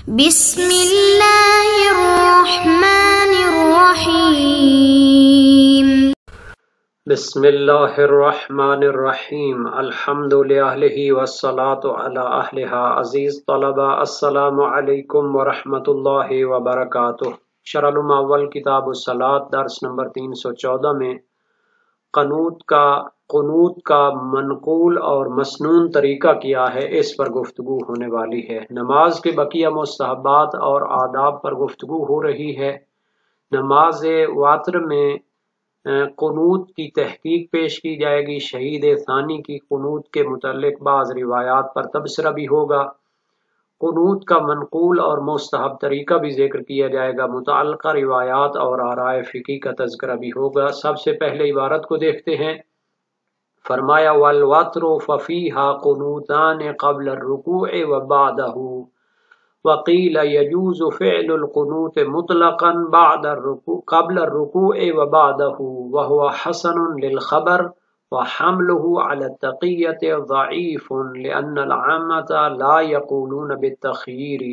بسم اللہ الرحمن الرحیم بسم اللہ الرحمن الرحیم الحمد للہ والصلاة علی اہلہا۔ عزیز طلبہ السلام علیکم ورحمۃ اللہ وبرکاتہ۔ شرح الاول کتاب الصلاۃ درس نمبر 314 میں قنوت کا منقول اور مسنون طریقہ کیا ہے، اس پر گفتگو ہونے والی ہے۔ نماز کے بقیہ مستحبات اور آداب پر گفتگو ہو رہی ہے۔ نماز واتر میں قنوت کی تحقیق پیش کی جائے گی۔ شہید ثانی کی قنوت کے متعلق بعض روایات پر تبصرہ بھی ہوگا۔ قنوت کا منقول اور مستحب طریقہ بھی ذکر کیا جائے گا۔ متعلقہ روایات اور آراء فقہی کا تذکرہ بھی ہوگا۔ سب سے پہلے عبارت کو دیکھتے ہیں۔ فرمایا والوتر ففیہا قنوتان قبل الرکوع وبعدہ، وقیل یجوز فعل القنوت مطلقا قبل الرکوع وبعدہ، وهو حسن للخبر وحمله على التقیۃ ضعیف لأن العامة لا يقولون بالتخییر۔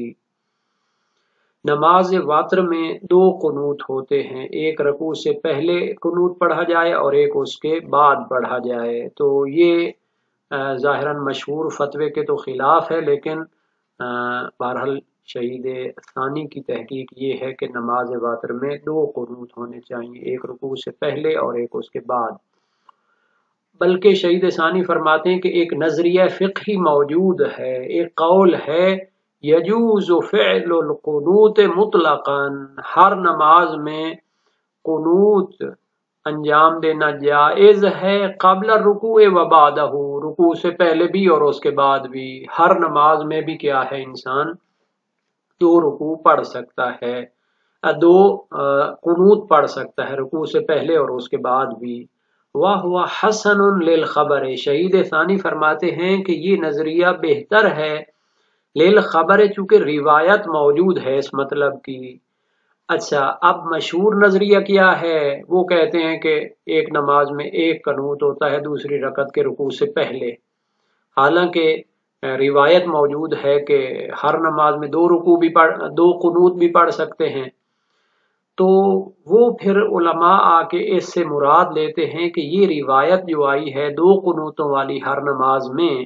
نماز واتر میں دو قنوت ہوتے ہیں، ایک رکوع سے پہلے قنوت پڑھا جائے اور ایک اس کے بعد پڑھا جائے۔ تو یہ ظاہراً مشہور فتوے کے تو خلاف ہے، لیکن بہرحال شہید ثانی کی تحقیق یہ ہے کہ نماز واتر میں دو قنوت ہونے چاہیے، ایک رکوع سے پہلے اور ایک اس کے بعد۔ بلکہ شہید ثانی فرماتے ہیں کہ ایک نظریہ فقہی موجود ہے، ایک قول ہے یجوز فعل القنوت مطلقا، ہر نماز میں قنوت انجام دینا جائز ہے، قبل الرکوع و بعدہ، رکوع سے پہلے بھی اور اس کے بعد بھی۔ ہر نماز میں بھی کیا ہے، انسان دو رکوع پڑھ سکتا ہے، دو قنوت پڑھ سکتا ہے، رکوع سے پہلے اور اس کے بعد بھی۔ وَهُوَ حَسَنٌ لِلْخَبَرِ، شہید ثانی فرماتے ہیں کہ یہ نظریہ بہتر ہے، لِلْخَبَرِ، چونکہ روایت موجود ہے اس مطلب کی۔ اچھا، اب مشہور نظریہ کیا ہے؟ وہ کہتے ہیں کہ ایک نماز میں ایک قنوت ہوتا ہے دوسری رکعت کے رکوع سے پہلے، حالانکہ روایت موجود ہے کہ ہر نماز میں دو قنوت بھی پڑھ سکتے ہیں۔ تو وہ پھر علماء آ کے اس سے مراد لیتے ہیں کہ یہ روایت جو آئی ہے دو قنوتوں والی ہر نماز میں،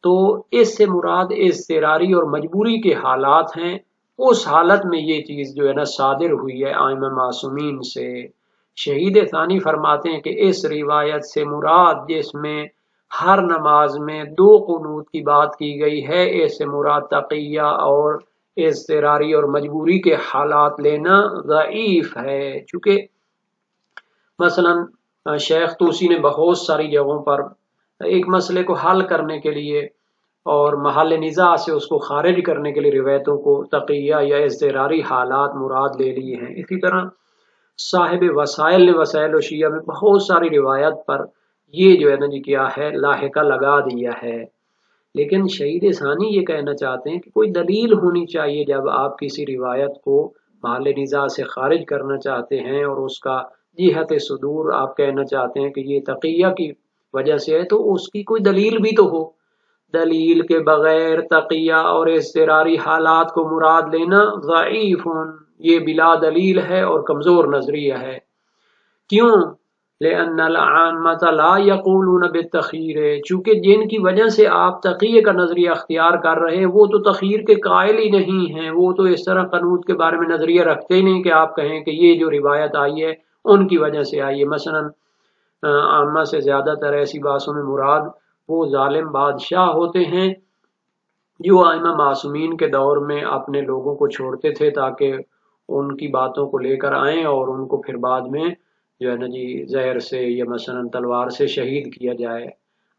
تو اس سے مراد اضطراری اور مجبوری کے حالات ہیں۔ اس حالت میں یہ چیز جو ہے نا صادر ہوئی ہے ائمہ معصومین سے۔ شہید ثانی فرماتے ہیں کہ اس روایت سے مراد جس میں ہر نماز میں دو قنوت کی بات کی گئی ہے، اس سے مراد تقیہ اور اضطراری اور مجبوری کے حالات لینا ضعیف ہے۔ چونکہ مثلا شیخ طوسی نے بہت ساری جگہوں پر ایک مسئلے کو حل کرنے کے لیے اور محل نزاع سے اس کو خارج کرنے کے لیے روایتوں کو تقیہ یا اضطراری حالات مراد لے لیے ہیں۔ اسی طرح صاحب وسائل نے وسائل و شیعہ میں بہت ساری روایت پر یہ جو ہے نا جی کیا ہے لاحقہ لگا دیا ہے۔ لیکن شہید ثانی یہ کہنا چاہتے ہیں کہ کوئی دلیل ہونی چاہیے جب آپ کسی روایت کو محل نزاع سے خارج کرنا چاہتے ہیں اور اس کا جہت صدور آپ کہنا چاہتے ہیں کہ یہ تقیہ کی وجہ سے ہے، تو اس کی کوئی دلیل بھی تو ہو۔ دلیل کے بغیر تقیہ اور اضطراری حالات کو مراد لینا ضعیف، یہ بلا دلیل ہے اور کمزور نظریہ ہے۔ کیوں؟ لأن العامة لا يقولون بالتخییر، چونکہ جن کی وجہ سے آپ تقیہ کا نظریہ اختیار کر رہے ہیں وہ تو تخییر کے قائل ہی نہیں ہیں، وہ تو اس طرح قنوت کے بارے میں نظریہ رکھتے ہی نہیں کہ آپ کہیں کہ یہ جو روایت آئی ہے ان کی وجہ سے آئی ہے۔ مثلا عامہ سے زیادہ تر ایسی باتوں میں مراد وہ ظالم بادشاہ ہوتے ہیں جو ائمہ معصومین کے دور میں اپنے لوگوں کو چھوڑتے تھے تاکہ ان کی باتوں کو لے کر آئیں اور ان کو پھر بعد میں جو ہے نا جی زہر سے یا مثلا تلوار سے شہید کیا جائے۔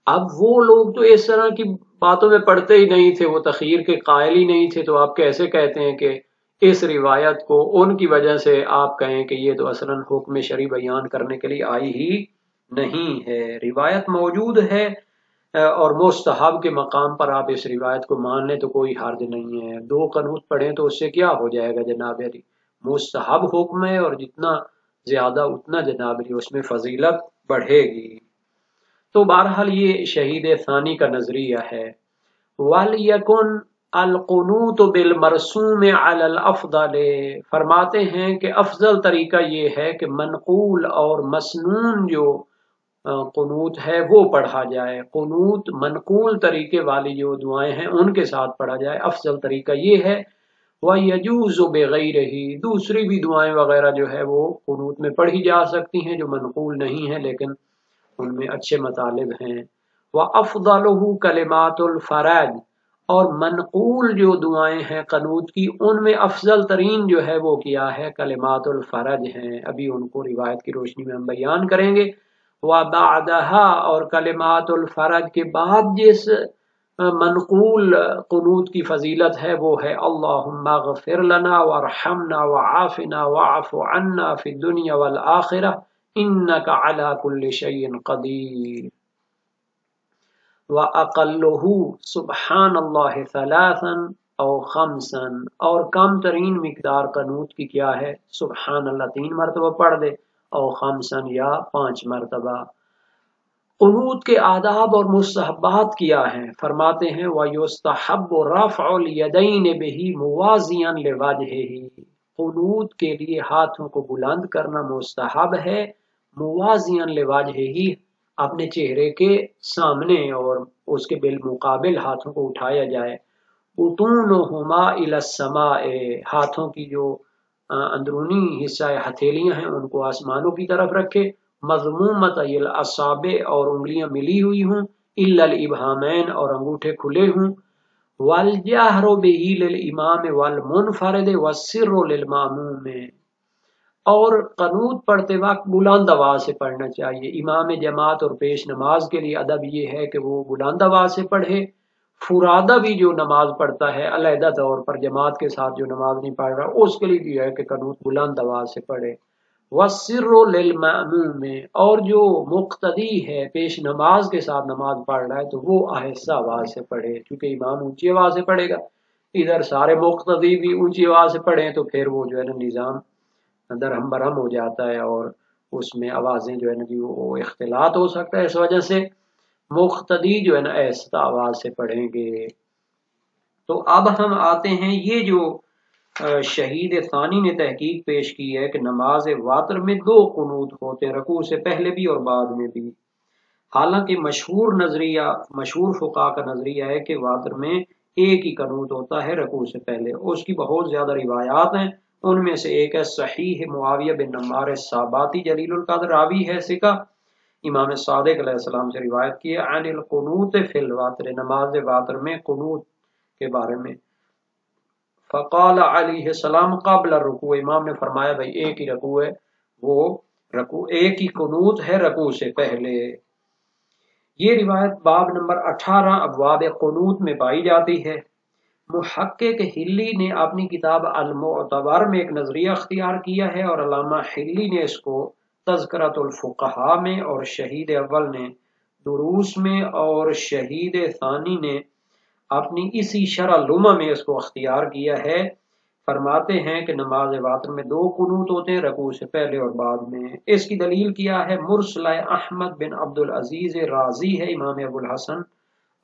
اب وہ لوگ تو اس طرح کی باتوں میں پڑھتے ہی نہیں تھے، وہ تخییر کے قائل ہی نہیں تھے، تو آپ کیسے کہتے ہیں کہ اس روایت کو ان کی وجہ سے آپ کہیں کہ یہ تو اصلاً حکم شرعی بیان کرنے کے لیے آئی ہی نہیں ہے؟ روایت موجود ہے اور مستحب کے مقام پر آپ اس روایت کو مان لیں تو کوئی حرج نہیں ہے۔ دو قنوت پڑھیں تو اس سے کیا ہو جائے گا جناب علی، مستحب حکم ہے اور جتنا زیادہ اتنا جناب علی اس میں فضیلت بڑھے گی۔ تو بہرحال یہ شہید ثانی کا نظریہ ہے۔ وَلْيَكُنْ القنوت بالمرسوم علی الافضل، فرماتے ہیں کہ افضل طریقہ یہ ہے کہ منقول اور مسنون جو قنوت ہے وہ پڑھا جائے، قنوت منقول طریقے والی جو دعائیں ہیں ان کے ساتھ پڑھا جائے، افضل طریقہ یہ ہے۔ وَيَجُوزُ بِغَيْرِهِ، دوسری بھی دعائیں وغیرہ جو ہے وہ قنوت میں پڑھی جا سکتی ہیں جو منقول نہیں ہیں لیکن ان میں اچھے مطالب ہیں۔ وَأَفْضَلُهُ كَلِمَاتُ الْفَرَاج، اور منقول جو دعائیں ہیں قنوت کی ان میں افضل ترین جو ہے وہ کیا ہے، کلمات الفرج ہیں، ابھی ان کو روایت کی روشنی میں ہم بیان کریں گے۔ وَبَعْدَهَا، اور کلمات الفرج کے بعد جس منقول قنوت کی فضیلت ہے وہ ہے اللہم اغفر لنا وارحمنا وعافنا وعف عنا فی الدنیا والآخرہ انک علی کل شیء قدیر۔ وَأَقَلُّهُ سبحان اللہ ثلاثا او خمسا، اور کم ترین مقدار قنوت کی کیا ہے، سبحان اللہ 3 مرتبہ پڑھ دے، او خمسا یا 5 مرتبہ۔ قنوت کے آداب اور مستحبات کیا ہیں، فرماتے ہیں وَيُسْتَحَبُّ رَفْعُ الْيَدَيْنِ بِهِ مُوَازِيًا لِوَجْهِهِ، قنوت کے لیے ہاتھوں کو بلند کرنا مستحب ہے، موازیاً لِوَجْهِهِ، اپنے چہرے کے سامنے اور اس کے بالمقابل ہاتھوں کو اٹھایا جائے۔ بُطُونُهُمَا إِلَى السَّمَاءِ، ہاتھوں کی جو اندرونی حصہ ہتھیلیاں ہیں ان کو آسمانوں کی طرف رکھے۔ مضمومۃ الاصابع، اور انگلیاں ملی ہوئی ہوں، الا الابہامین، اور انگوٹھے کھلے ہوں۔ والجہر بہ للامام والمنفرد والسر للماموم، اور قنوت پڑھتے وقت بلند آواز سے پڑھنا چاہیے۔ امام جماعت اور پیش نماز کے لیے ادب یہ ہے کہ وہ بلند آواز سے پڑھے۔ فرادہ بھی جو نماز پڑھتا ہے علیحدہ طور پر، جماعت کے ساتھ جو نماز نہیں پڑھ رہا، اس کے لیے بھی ہے کہ قنوت بلند آواز سے پڑھے۔ وَالسِّرُّ لِلْمَأْمُومِ، اور جو مقتدی ہے پیش نماز کے ساتھ نماز پڑھ رہا ہے تو وہ آہستہ آواز سے پڑھے، کیونکہ امام اونچی آواز سے پڑھے گا، ادھر سارے مقتدی بھی اونچی آواز سے پڑھیں تو پھر وہ جو ہے نا نظام درہم برہم ہو جاتا ہے اور اس میں آوازیں جو ہے نا جی وہ اختلاط ہو سکتا ہے، اس وجہ سے مقتدی جو ہے نا آہستہ آواز سے پڑھیں گے۔ تو اب ہم آتے ہیں، یہ جو شہید ثانی نے تحقیق پیش کی ہے کہ نماز واتر میں 2 قنوت ہوتے ہیں، رکوع سے پہلے بھی اور بعد میں بھی۔ حالانکہ مشہور فقہاء کا نظریہ ہے کہ واتر میں ایک ہی قنوت ہوتا ہے رکوع سے پہلے، اس کی بہت زیادہ روایات ہیں، ان میں سے ایک ہے صحیح معاویہ بن نمار الساباتی جلیل القدر راوی ہے ثقہ، امام صادق علیہ السلام سے روایت کی ہے عن القنوت فی الواتر، نماز واتر میں قنوت کے بارے میں۔ فقال علیہ السلام قبل الرکوع، امام نے فرمایا بھائی ایک ہی رکوع ہے، وہ رکوع ایک ہی قنوت ہے رکوع سے پہلے۔ یہ روایت باب نمبر 18 ابواب قنوت میں پائی جاتی ہے۔ محقق حلی نے اپنی کتاب المعتبر میں ایک نظریہ اختیار کیا ہے، اور علامہ حلی نے اس کو تذکرۃ الفقہاء میں، اور شہید اول نے دروس میں، اور شہید ثانی نے اپنی اسی شرح لمع میں اس کو اختیار کیا ہے۔ فرماتے ہیں کہ نماز واتر میں 2 قنوت ہوتے ہیں، رکوع سے پہلے اور بعد میں۔ اس کی دلیل کیا ہے، مرسلہ احمد بن عبد العزیز رازی ہے امام ابو الحسن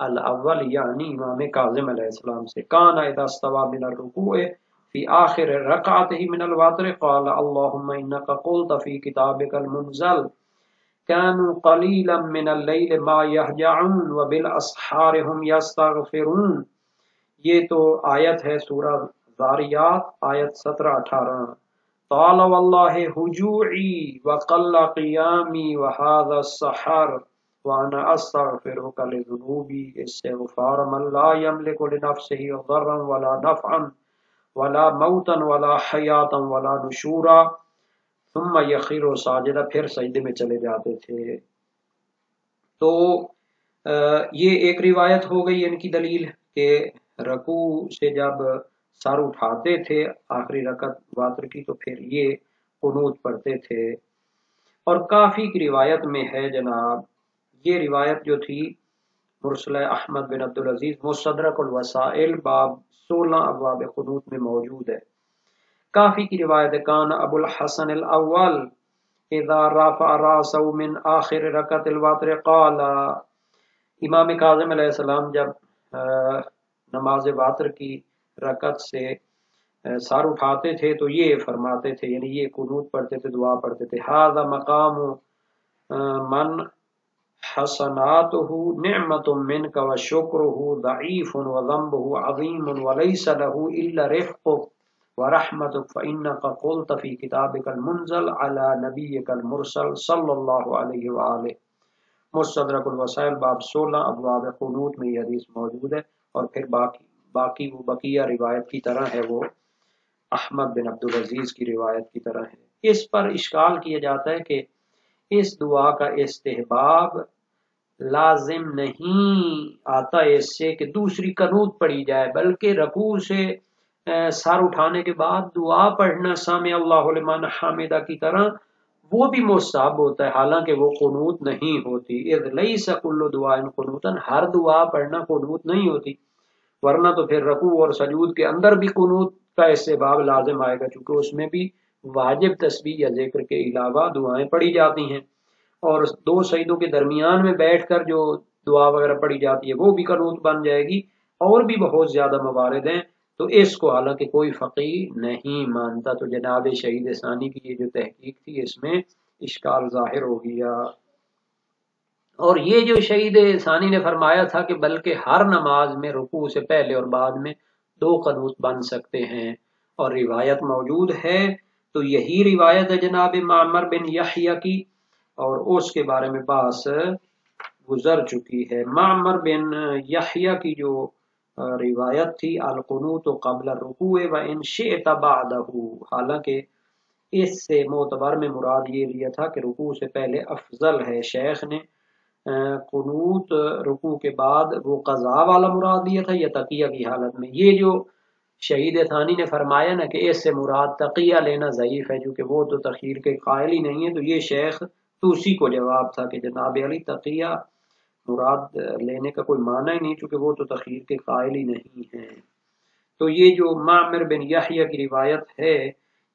الاول یعنی امام کاظم علیہ السلام سے، کان اذا استوى من الرکوع فی آخر رکعتہ من الواتر قال اللہم انک قلت فی کتابک المنزل كانوا قليلا من الليل ما يهجعون وبالاسحار هم يستغفرون، یہ تو آیت ہے سورہ ذاریات آیت 17-18۔ قال والله هجوعي وقل قيامي وهذا السحر وانا استغفرك لذنوبي استغفار من لا يملك لنفسه ضرا ولا نفعا ولا موتا ولا حیاتا ولا نشورا ثم یخر ساجدہ، پھر سجدے میں چلے جاتے تھے۔ تو یہ ایک روایت ہو گئی ان کی دلیل کہ رکوع سے جب سر اٹھاتے تھے آخری رکعت واتر کی تو پھر یہ قنوت پڑھتے تھے۔ اور کافی کی روایت میں ہے جناب، یہ روایت جو تھی مرسلہ احمد بن عبد العزیز مستدرک الوسائل باب 16 ابواب قنوت میں موجود ہے۔ کافی کی روایت کان ابو الحسن الاول اذا رفع راسه من آخر رکعت الواتر قال، امام کاظم علیہ السلام جب نماز واتر کی رکعت سے سر اٹھاتے تھے تو یہ فرماتے تھے، یعنی یہ قنوت پڑھتے تھے، دعا پڑھتے تھے، ھذا مقام من حسناتہ نعمت منک وشکرہ ضعیف وذنبہ عظیم ولیس لہ الا رفقک ورحمتک فإنک قلت فی کتابک المنزل علی نبیک المرسل صلی اللہ علیہ وآلہ۔ مستدرک الوسائل باب 16 ابواب قنوت میں یہ حدیث موجود ہے، اور پھر باقی وہ بقیہ روایت کی طرح ہے، وہ احمد بن عبدالعزیز کی روایت کی طرح ہے۔ اس پر اشکال کیا جاتا ہے کہ اس دعا کا استحباب لازم نہیں آتا اس سے کہ دوسری قنوت پڑھی جائے، بلکہ رکوع سے سر اٹھانے کے بعد دعا پڑھنا سامع اللہ لمن حمدہ کی طرح وہ بھی مستحب ہوتا ہے، حالانکہ وہ قنوت نہیں ہوتی۔ اذ لیس کل دعاء قنوتا، ہر دعا پڑھنا قنوت نہیں ہوتی، ورنہ تو پھر رکوع اور سجود کے اندر بھی قنوت کا استحباب لازم آئے گا، چونکہ اس میں بھی واجب تسبیح یا ذکر کے علاوہ دعائیں پڑھی جاتی ہیں، اور دو سجدوں کے درمیان میں بیٹھ کر جو دعا وغیرہ پڑھی جاتی ہے وہ بھی قنوت بن جائے گی، اور بھی بہت زیادہ موارد ہیں۔ تو اس کو حالانکہ کوئی فقیہ نہیں مانتا، تو جناب شہید ثانی کی یہ جو تحقیق تھی اس میں اشکال ظاہر ہو گیا۔ اور یہ جو شہید ثانی نے فرمایا تھا کہ بلکہ ہر نماز میں رکوع سے پہلے اور بعد میں 2 قنوت بن سکتے ہیں، اور روایت موجود ہے، تو یہی روایت ہے جناب معمر بن یحییٰ کی، اور اس کے بارے میں بحث گزر چکی ہے۔ معمر بن یحییٰ کی جو روایت تھی القنوت قبل الرکوع وان شئت بعدہ، حالانکہ اس سے معتبر میں مراد یہ لیا تھا کہ رکوع سے پہلے افضل ہے، شیخ نے قنوت رکوع کے بعد وہ قضاء والا مراد لیا تھا یا تقیہ کی حالت میں۔ یہ جو شہید ثانی نے فرمایا نا کہ اس سے مراد تقیہ لینا ضعیف ہے، کیونکہ وہ تو تخیر کے قائل ہی نہیں ہے، تو یہ شیخ توسی کو جواب تھا کہ جناب علی تقیہ مراد لینے کا کوئی معنی ہی نہیں، چونکہ وہ تو تخیر کے قائل ہی نہیں ہے۔ تو یہ جو معمر بن یحییٰ کی روایت ہے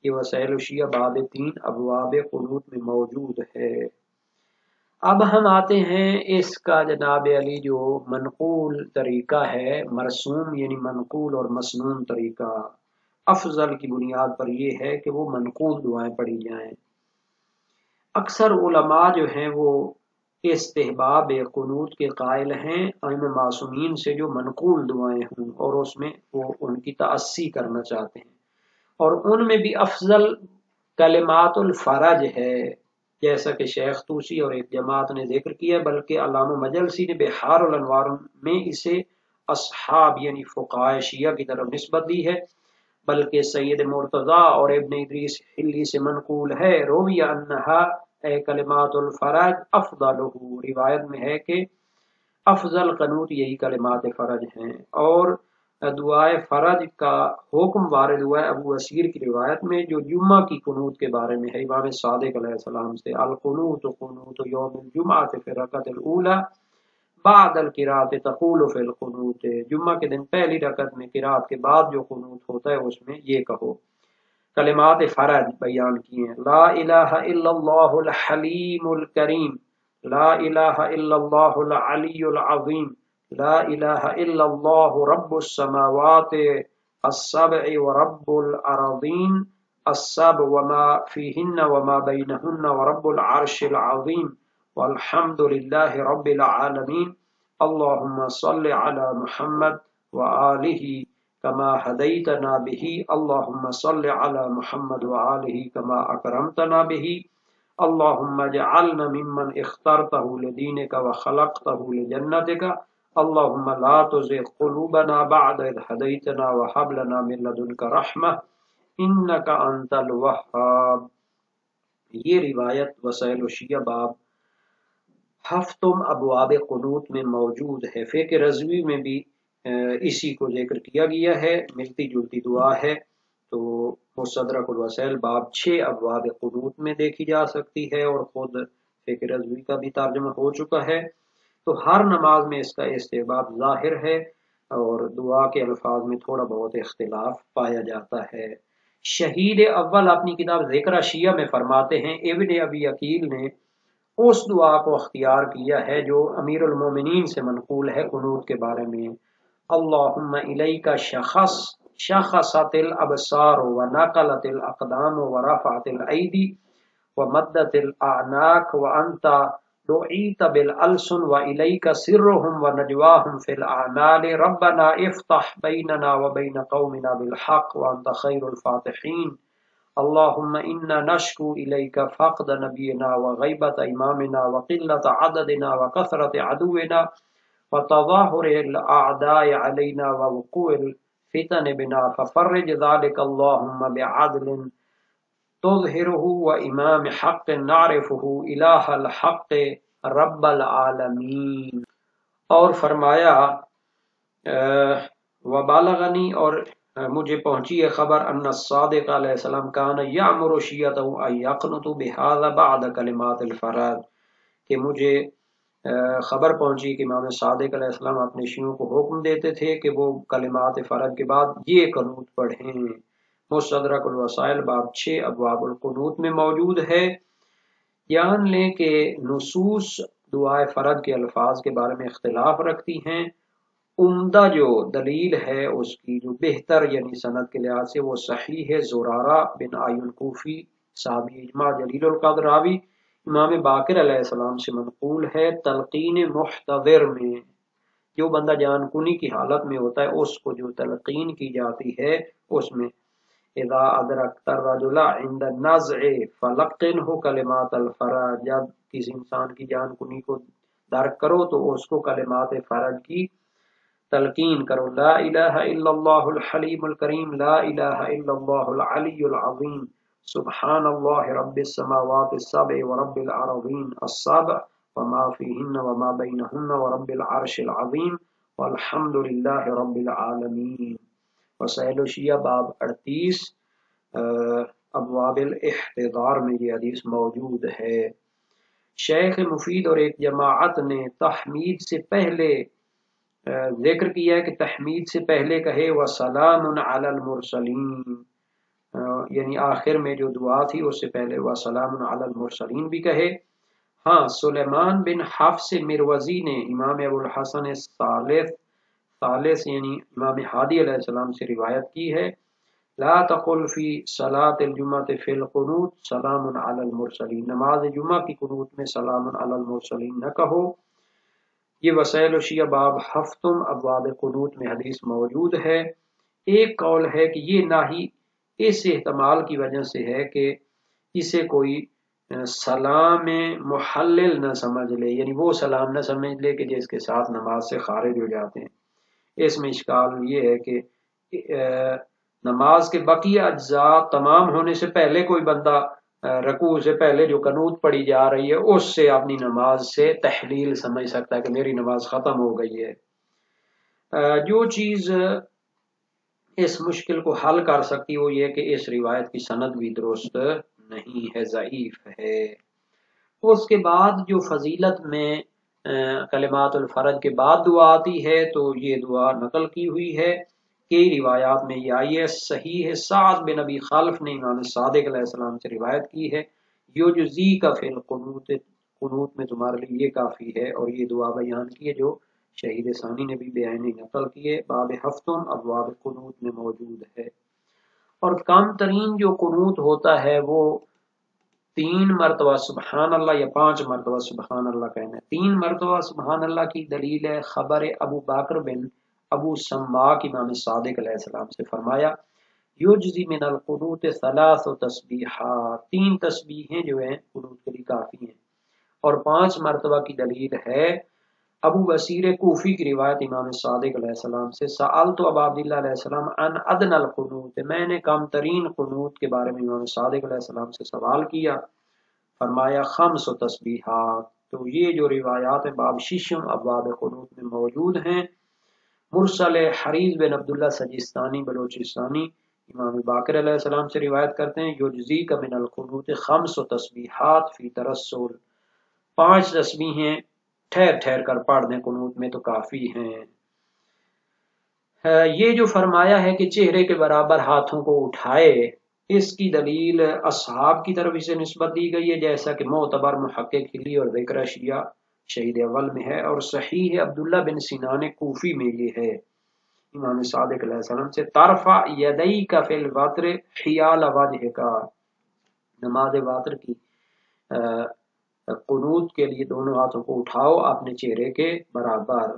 یہ وسائل الشیعہ باب 3 ابواب قنوت میں موجود ہے۔ اب ہم آتے ہیں اس کا جناب علی جو منقول طریقہ ہے، مرسوم یعنی منقول اور مسنون طریقہ، افضل کی بنیاد پر یہ ہے کہ وہ منقول دعائیں پڑھی جائیں۔ اکثر علماء جو ہیں وہ استحباب قنوت کے قائل ہیں ائمہ معصومین سے جو منقول دعائیں ہوں، اور اس میں وہ ان کی تأسی کرنا چاہتے ہیں، اور ان میں بھی افضل کلمات الفرج ہے، جیسا کہ شیخ توسی اور ایک جماعت نے ذکر کیا، بلکہ علامہ مجلسی نے بحار الانوار میں اسے اصحاب یعنی فقہائے شیعہ کی طرف نسبت دی ہے، بلکہ سید مرتضیٰ اور ابن ادریس حلی سے منقول ہے، روی انہا اے کلمات الفرج افضل، روایت میں ہے کہ افضل قنوت یہی کلمات فرج ہیں۔ اور دعائے فرج کا حکم وارد ہوا ہے ابو اسیر کی روایت میں، جو جمعہ کی قنوت کے بارے میں ہے، امام صادق علیہ السلام سے، القنوت قنوت یوم الجمعہ فی الرکعۃ الاولی بعد القراءۃ تقول فی القنوت، جمعہ کے دن پہلی رکعت میں قراءت کے بعد جو قنوت ہوتا ہے اس میں یہ کہو۔ کلمات فرج بیان کیے ہیں، لا الہ الا اللہ الحلیم الکریم، لا الہ الا اللہ العلی العظیم، لا الہ الا اللہ رب السماوات السبع ورب الارضین السبع وما فیہن وما بینہن ورب العرش العظیم والحمد للہ رب العالمین، اللہم صل علی محمد وآلہ کما ہدیتنا به، اللہم صل علی محمد وآلہ کما اکرمتنا به، اللہم اجعلنا ممن اخترتہ لدینک وخلقتہ لجنتک، اللہم لا تزغ قلوبنا بعد اذ ہدیتنا وہب لنا من لدنک رحمہ انک انت الوہاب۔ یہ روایت وسائل الشیعہ باب ہفتم ابواب قنوت میں موجود ہے۔ فقہ رضوی میں بھی اسی کو ذکر کیا گیا ہے، ملتی جلتی دعا ہے، تو مستدرک الوسائل باب 6 ابواب قنوت میں دیکھی جا سکتی ہے، اور خود فقہ رضوی کا بھی ترجمہ ہو چکا ہے۔ تو ہر نماز میں اس کا استحباب ظاہر ہے، اور دعا کے الفاظ میں تھوڑا بہت اختلاف پایا جاتا ہے۔ شہید اول اپنی کتاب ذکر شیعہ میں فرماتے ہیں ابن ابی عقیل نے اس دعا کو اختیار کیا ہے جو امیر المومنین سے منقول ہے قنوت کے بارے میں، اللہم الیک شخصت الابصار ونقلت الاقدام ورفعت الایدی ومدت الاعناق وانت دعیت بالالسن والیک سرهم ونجواهم فی الاعمال ربنا افتح بیننا وبین قومنا بالحق وانت خیر الفاتحین اللہم انا نشکو الیک فقد نبینا وغیبت امامنا وقلت عددنا وکثرت عدونا وتظاہر الاعداء علینا ووقوع الفتن بنا ففرج ذلك اللہم بعدل تظہرہ وامام حق نعرفہ الہ الحق رب العالمین۔ اور فرمایا وبالغنی اور مجھے پہنچی ہے خبر ان الصادق علیہ السلام کان یامر شیعتہ ان یقنطوا بہذا بعد کلمات الفرائض، کہ مجھے خبر پہنچی کہ امام صادق علیہ السلام اپنے شیعوں کو حکم دیتے تھے کہ وہ کلمات فرض کے بعد یہ قنوت پڑھیں۔ مستدرک الوسائل باب 6 ابواب القنوت میں موجود ہے۔ جان لیں کہ نصوص دعائے فرض کے الفاظ کے بارے میں اختلاف رکھتی ہیں۔ عمدہ جو دلیل ہے اس کی جو بہتر یعنی سند کے لحاظ سے وہ صحیح ہے، زرارہ بن عیون کوفی صحابی اجماع جلیل القدر راوی امام باقر علیہ السلام سے منقول ہے۔ تلقین محتضر میں جو بندہ جان کنی کی حالت میں ہوتا ہے اس کو جو تلقین کی جاتی ہے اس میں اذا ادرکت الرجل عند النزع فلقنہ کلمات الفرج، جب کسی انسان کی جان کنی کو درک کرو تو اس کو کلمات فرج کی تلقین کرو۔ لا الہ الا اللہ الحلیم الکریم، لا الہ الا اللہ العلی العظیم، سبحان اللہ رب السماوات السبع ورب الارضین السبع وما فیہن وما بینہن ورب العرش العظیم والحمد للہ رب العالمین۔ وسائل شیعہ باب 38 ابواب الاحتضار میں یہ حدیث موجود ہے۔ شیخ مفید اور ایک جماعت نے تحمید سے پہلے ذکر کیا ہے کہ تحمید سے پہلے کہے وسلام علی المرسلین، یعنی آخر میں جو دعا تھی اس سے پہلے وسلام علی المرسلین بھی کہے۔ ہاں سلیمان بن حفص مروزی نے امام ابو الحسن ثالث یعنی امام ہادی علیہ السلام سے روایت کی ہے لا تقل فی صلاۃ الجمعہ فی القنوت سلام علی المرسلین، نماز جمعہ کی قنوت میں سلام علی المرسلین نہ کہو۔ یہ وسائل شیعہ باب ہفتم ابواب قنوت میں حدیث موجود ہے۔ ایک قول ہے کہ یہ نہی اس احتمال کی وجہ سے ہے کہ اسے کوئی سلام محلل نہ سمجھ لے، یعنی وہ سلام نہ سمجھ لے کہ جس کے ساتھ نماز سے خارج ہو جاتے ہیں۔ اس میں اشکال یہ ہے کہ نماز کے بقیہ اجزاء تمام ہونے سے پہلے کوئی بندہ رکوع سے پہلے جو قنوت پڑھی جا رہی ہے اس سے اپنی نماز سے تحلیل سمجھ سکتا ہے کہ میری نماز ختم ہو گئی ہے۔ جو چیز اس مشکل کو حل کر سکتی وہ یہ کہ اس روایت کی سند بھی درست نہیں ہے، ضعیف ہے۔ اس کے بعد جو فضیلت میں کلمات الفرج کے بعد دعا آتی ہے تو یہ دعا نقل کی ہوئی ہے، کئی روایات میں یہ آئی ہے۔ صحیح ہے سعد بن ابی خلف نے امام صادق علیہ السلام سے روایت کی ہے یجزی کا فی القنوت، قنوت میں تمہارے لیے یہ کافی ہے، اور یہ دعا بیان کی ہے جو شہید ثانی نے بھی بیانی نقل کی ہے، باب ہفتم ابواب قنوت میں موجود ہے۔ اور کم ترین جو قنوت ہوتا ہے وہ 3 مرتبہ سبحان اللہ یا 5 مرتبہ سبحان اللہ کہنا ہے۔ 3 مرتبہ سبحان اللہ کی دلیل ہے خبر ابو بکر بن ابو سماک امام صادق علیہ السلام سے فرمایا یجزی من القنوت 3 تسبیحات، 3 تسبیحیں جو ہیں قنوت کے لیے کافی ہیں۔ اور 5 مرتبہ کی دلیل ہے ابو بصیر کوفی کی روایت امام صادق علیہ السلام سے سألت ابا عبداللہ علیہ السلام عن ادنى القنوت، میں نے کم ترین قنوت کے بارے میں امام صادق علیہ السلام سے سوال کیا، فرمایا 5 تسبیحات۔ تو یہ جو روایات ہیں باب 6 ابواب قنوت میں موجود ہیں۔ مرسل حریز بن عبداللہ سجستانی بلوچستانی امام باقر علیہ السلام سے روایت کرتے ہیں یجزی کا من القنوت 5 تسبیحات فی ترسل، 5 تسبیحیں ٹھہر ٹھہر کر پڑھ دیں قنوت میں تو کافی ہیں۔ یہ جو فرمایا ہے کہ چہرے کے برابر ہاتھوں کو اٹھائے، اس کی دلیل اصحاب کی طرف اسے نسبت دی گئی ہے جیسا کہ معتبر محقق حلی اور ذکر شیعہ شہید اول میں ہے، اور صحیح عبداللہ بن سنان کوفی میں یہ ہے۔ امام صادق علیہ السلام سے، ترفع یدیک فی الوتر حیال وجہک، نماز واتر کی قنوت کے لیے دونوں ہاتھوں کو اٹھاؤ اپنے چہرے کے برابر،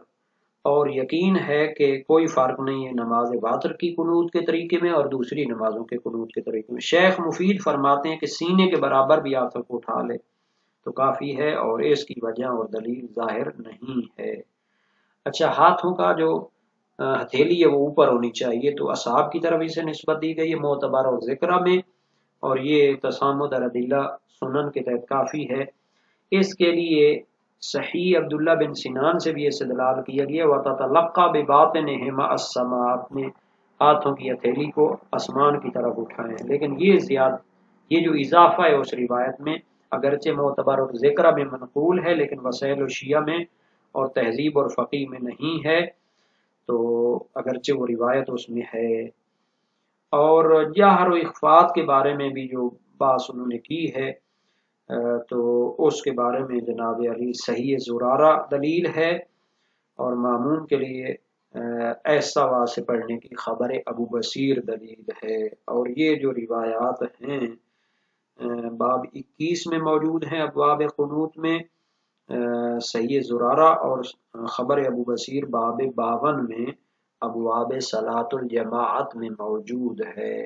اور یقین ہے کہ کوئی فرق نہیں ہے نماز واتر کی قنوت کے طریقے میں اور دوسری نمازوں کے قنوت کے طریقے میں۔ شیخ مفید فرماتے ہیں کہ سینے کے برابر بھی ہاتھوں کو اٹھا لے تو کافی ہے، اور اس کی وجہ اور دلیل ظاہر نہیں ہے۔ اچھا، ہاتھوں کا جو ہتھیلی ہے وہ اوپر ہونی چاہیے، تو اصحاب کی طرف اسے نسبت دی گئی ہے معتبر اور ذکرہ میں، اور یہ تسامد ادلہ سنن کے تحت کافی ہے۔ اس کے لیے صحیح عبداللہ بن سنان سے بھی استدلال کیا گیا، وَتَتَلَقَّى بِبَاطِنِهِمَا السَّمَاءَ، اپنے ہاتھوں کی ہتھیلی کو آسمان کی طرف اٹھائیں، لیکن یہ جو اضافہ ہے اس روایت میں اگرچہ معتبر اور ذکرہ میں منقول ہے، لیکن وسائل الشیعہ میں اور تہذیب اور فقہ میں نہیں ہے، تو اگرچہ وہ روایت اس میں ہے۔ اور جہر و اخفات کے بارے میں بھی جو بات انہوں نے کی ہے، تو اس کے بارے میں جناب علی صحیح زرارہ دلیل ہے، اور معموم کے لیے ایسا آواز سے پڑھنے کی خبر ابو بصیر دلیل ہے۔ اور یہ جو روایات ہیں باب 21 میں موجود ہیں ابواب قنوت میں، صحیح زرارہ، اور خبر ابو بصیر باب 52 میں ابواب صلاۃ الجماعت میں موجود ہے۔